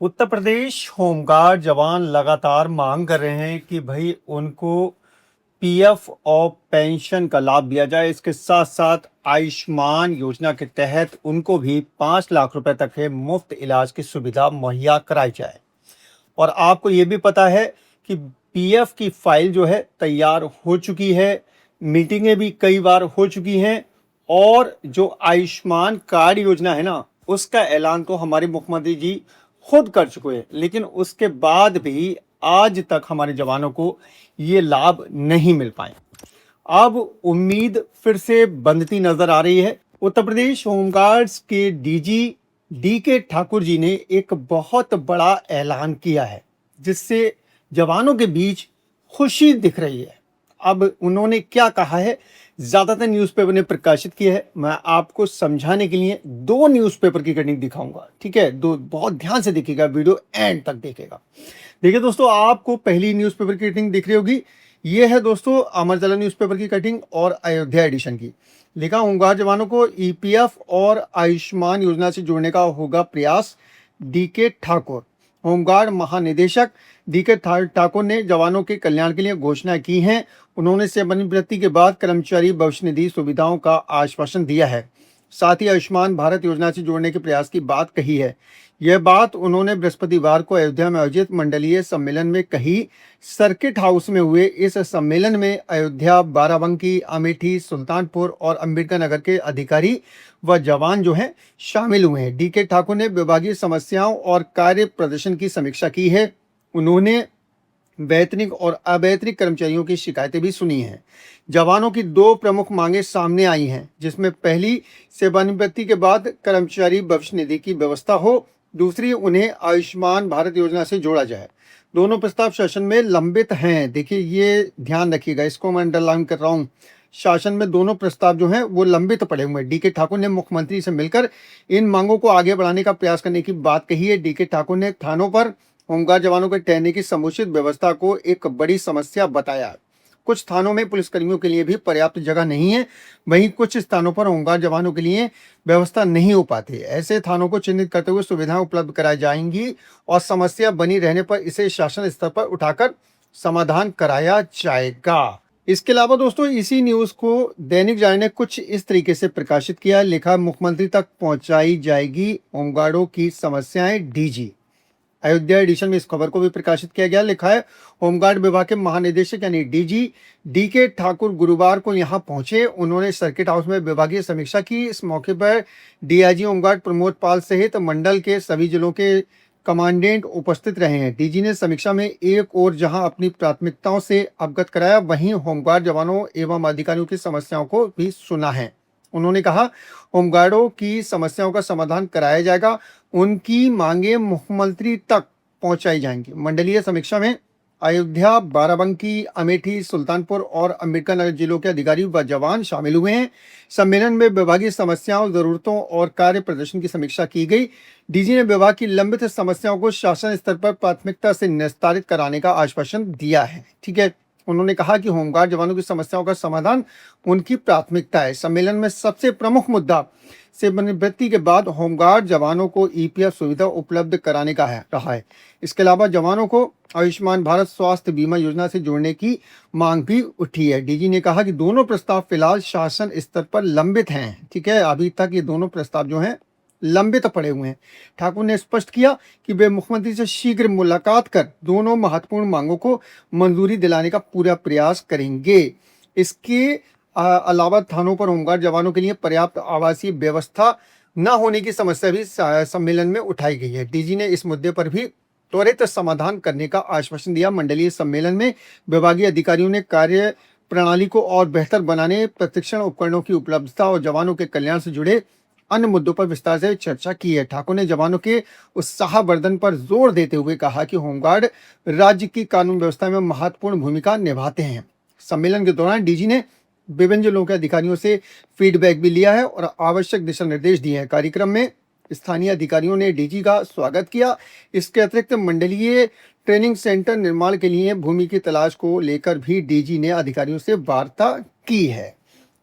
Uttar Pradesh home guard जवान लगातार मांग कर रहे हैं कि भाई उनको पीएफ और पेंशन का लाभ दिया जाए। इसके साथ साथ आयुष्मान योजना के तहत उनको भी 5 लाख रुपए तक के मुफ्त इलाज की सुविधा मुहैया कराई जाए। और आपको ये भी पता है कि पीएफ की फाइल जो है तैयार हो चुकी है, मीटिंगें भी कई बार हो चुकी हैं। और जो आयुष्मान कार्ड योजना है ना, उसका ऐलान तो हमारे मुख्यमंत्री जी खुद कर चुके हैं, लेकिन उसके बाद भी आज तक हमारे जवानों को ये लाभ नहीं मिल पाए। अब उम्मीद फिर से बंधती नजर आ रही है। उत्तर प्रदेश होमगार्ड्स के डीजी डीके ठाकुर जी ने एक बहुत बड़ा ऐलान किया है, जिससे जवानों के बीच खुशी दिख रही है। अब उन्होंने क्या कहा है, ज्यादातर न्यूज़पेपर ने प्रकाशित किया है। मैं आपको समझाने के लिए दो न्यूज़पेपर की कटिंग दिखाऊंगा, ठीक है। दो, बहुत ध्यान से देखिएगा, वीडियो एंड तक देखिएगा। देखिए दोस्तों, आपको पहली न्यूज़पेपर की कटिंग दिख रही होगी। ये है दोस्तों अमर उजाला न्यूज़पेपर की कटिंग और अयोध्या एडिशन की। लिखा, होमगार्ड जवानों को ईपीएफ और आयुष्मान योजना से जोड़ने का होगा प्रयास, डीके ठाकुर। होमगार्ड महानिदेशक डीके ठाकुर ने जवानों के कल्याण के लिए घोषणा की है। उन्होंने सेवानिवृत्ति के बाद कर्मचारी भविष्य निधि सुविधाओं का आश्वासन दिया है। साथ ही आयुष्मान भारत योजना से जोड़ने के प्रयास की बात कही है। यह बात उन्होंने बृहस्पतिवार को अयोध्या में आयोजित मंडलीय सम्मेलन में कही। सर्किट हाउस में हुए इस सम्मेलन में अयोध्या, बाराबंकी, अमेठी, सुल्तानपुर और अंबेडकर नगर के अधिकारी व जवान जो हैं शामिल हुए हैं। डीके ठाकुर ने विभागीय समस्याओं और कार्य प्रदर्शन की समीक्षा की है। उन्होंने वैतनिक और अवैतनिक कर्मचारियों की शिकायतें भी सुनी हैं। जवानों की दो प्रमुख मांगें सामने आई हैं, जिसमें पहली सेवानिवृत्ति के बाद कर्मचारी भविष्य निधि की व्यवस्था हो, दूसरी उन्हें आयुष्मान भारत योजना से जोड़ा जाए। दोनों प्रस्ताव शासन में लंबित हैं। देखिए, ये ध्यान रखिएगा, इसको मैं अंडरलाइन कर रहा हूँ। शासन में दोनों प्रस्ताव जो हैं वो लंबित पड़े हुए हैं। डीके ठाकुर ने मुख्यमंत्री से मिलकर इन मांगों को आगे बढ़ाने का प्रयास करने की बात कही है। डीके ठाकुर ने थानों पर होमगार्ड जवानों के ठहरने की समुचित व्यवस्था को एक बड़ी समस्या बताया। कुछ थानों में पुलिसकर्मियों के लिए भी पर्याप्त जगह नहीं है। वहीं कुछ स्थानों पर होमगार्ड जवानों के लिए व्यवस्था नहीं हो पाती। ऐसे थानों को चिन्हित करते हुए सुविधाएं उपलब्ध कराई जाएंगी और समस्या बनी रहने पर इसे शासन स्तर पर उठाकर समाधान कराया जाएगा। इसके अलावा दोस्तों, इसी न्यूज को दैनिक जागरण ने कुछ इस तरीके से प्रकाशित किया। लिखा, मुख्यमंत्री तक पहुंचाई जाएगी होमगार्डों की समस्याएं, डीजी। अयोध्या एडिशन में इस खबर को भी प्रकाशित किया गया। लिखा है, होमगार्ड विभाग के महानिदेशक यानी डीजी डीके ठाकुर गुरुवार को यहां पहुंचे। उन्होंने सर्किट हाउस में विभागीय समीक्षा की। इस मौके पर डीआईजी होमगार्ड प्रमोद पाल सहित मंडल के सभी जिलों के कमांडेंट उपस्थित रहे हैं। डीजी ने समीक्षा में एक और जहां अपनी प्राथमिकताओं से अवगत कराया, वहीं होमगार्ड जवानों एवं अधिकारियों की समस्याओं को भी सुना है। उन्होंने कहा, होमगार्डों की समस्याओं का समाधान कराया जाएगा, उनकी मांगे मुख्यमंत्री तक पहुंचाई जाएंगी। मंडलीय समीक्षा में अयोध्या, बाराबंकी, अमेठी, सुल्तानपुर और अंबेडकर नगर जिलों के अधिकारी व जवान शामिल हुए हैं। सम्मेलन में विभागीय समस्याओं, जरूरतों और कार्य प्रदर्शन की समीक्षा की गई। डीजी ने विभाग की लंबित समस्याओं को शासन स्तर पर प्राथमिकता से निस्तारित कराने का आश्वासन दिया है। ठीक है, उन्होंने कहा कि होमगार्ड जवानों की समस्याओं का समाधान उनकी प्राथमिकता है। सम्मेलन में सबसे प्रमुख मुद्दा सेवानिवृत्ति के बाद होमगार्ड जवानों को ईपीएफ सुविधा उपलब्ध कराने का रहा है। इसके अलावा जवानों को आयुष्मान भारत स्वास्थ्य बीमा योजना से जोड़ने की मांग भी उठी है। डीजी ने कहा कि दोनों प्रस्ताव फिलहाल शासन स्तर पर लंबित हैं। ठीक है, अभी तक ये दोनों प्रस्ताव जो हैं लंबित पड़े हुए हैं। ठाकुर ने स्पष्ट किया कि वे मुख्यमंत्री से शीघ्र मुलाकात कर दोनों महत्वपूर्ण मांगों को मंजूरी दिलाने का पूरा प्रयास करेंगे। इसके अलावा थानों पर होमगार्ड जवानों के लिए पर्याप्त आवासीय व्यवस्था न होने की समस्या भी सम्मेलन में उठाई गई है। डीजी ने इस मुद्दे पर भी त्वरित समाधान करने का आश्वासन दिया। मंडलीय सम्मेलन में विभागीय अधिकारियों ने कार्य प्रणाली को और बेहतर बनाने, प्रशिक्षण उपकरणों की उपलब्धता और जवानों के कल्याण से जुड़े अन्य मुद्दों पर विस्तार से चर्चा की है। ठाकुर ने जवानों के उत्साहवर्धन पर जोर देते हुए कहा कि होमगार्ड राज्य की कानून व्यवस्था में महत्वपूर्ण भूमिका निभाते हैं। सम्मेलन के दौरान डीजी ने विभिन्न जिलों के अधिकारियों से फीडबैक भी लिया है और आवश्यक दिशा निर्देश दिए हैं। कार्यक्रम में स्थानीय अधिकारियों ने डीजी का स्वागत किया। इसके अतिरिक्त मंडलीय ट्रेनिंग सेंटर निर्माण के लिए भूमि की तलाश को लेकर भी डीजी ने अधिकारियों से वार्ता की है।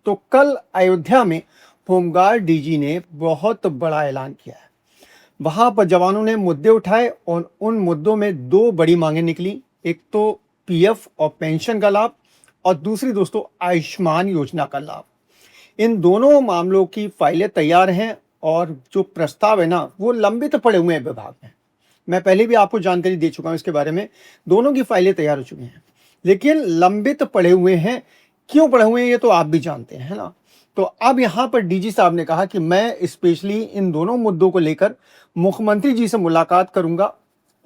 तो कल अयोध्या में होमगार्ड डीजी ने बहुत बड़ा ऐलान किया है। वहां पर जवानों ने मुद्दे उठाए और उन मुद्दों में दो बड़ी मांगे निकली। एक तो पीएफ और पेंशन का लाभ, और दूसरी दोस्तों आयुष्मान योजना का लाभ। इन दोनों मामलों की फाइलें तैयार हैं और जो प्रस्ताव है ना वो लंबित पड़े हुए हैं विभाग में। मैं पहले भी आपको जानकारी दे चुका हूं इसके बारे में। दोनों की फाइलें तैयार हो चुकी हैं, लेकिन लंबित पड़े हुए हैं। क्यों पड़े हुए हैं ये तो आप भी जानते हैं, है ना। तो अब यहाँ पर डीजी साहब ने कहा कि मैं स्पेशली इन दोनों मुद्दों को लेकर मुख्यमंत्री जी से मुलाकात करूंगा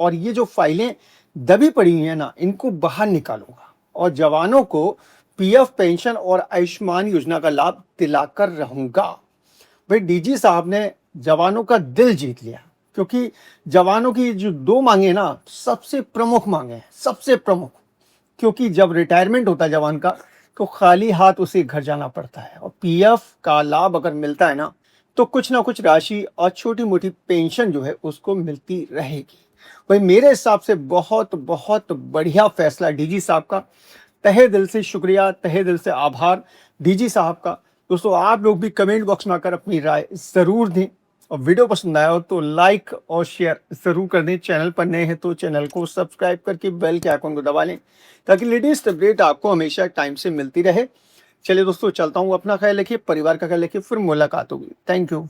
और ये जो फाइलें दबी पड़ी हुई हैं ना इनको बाहर निकालूंगा और जवानों को पीएफ पेंशन और आयुष्मान योजना का लाभ दिलाकर रहूंगा। भाई डीजी साहब ने जवानों का दिल जीत लिया, क्योंकि जवानों की जो दो मांगे ना सबसे प्रमुख मांगे हैं, सबसे प्रमुख। क्योंकि जब रिटायरमेंट होता है जवान का तो खाली हाथ उसे घर जाना पड़ता है, और पीएफ का लाभ अगर मिलता है ना तो कुछ ना कुछ राशि और छोटी मोटी पेंशन जो है उसको मिलती रहेगी। भाई मेरे हिसाब से बहुत बहुत बढ़िया फैसला डीजी साहब का। तहे दिल से शुक्रिया, तहे दिल से आभार डीजी साहब का। दोस्तों आप लोग भी कमेंट बॉक्स में आकर अपनी राय जरूर दें, और वीडियो पसंद आया हो तो लाइक और शेयर जरूर कर दें। चैनल पर नए हैं तो चैनल को सब्सक्राइब करके बेल के आइकन को दबा लें, ताकि लेटेस्ट अपडेट आपको हमेशा टाइम से मिलती रहे। चलिए दोस्तों चलता हूँ, अपना ख्याल रखिए, परिवार का ख्याल रखिए, फिर मुलाकात होगी। Thank you.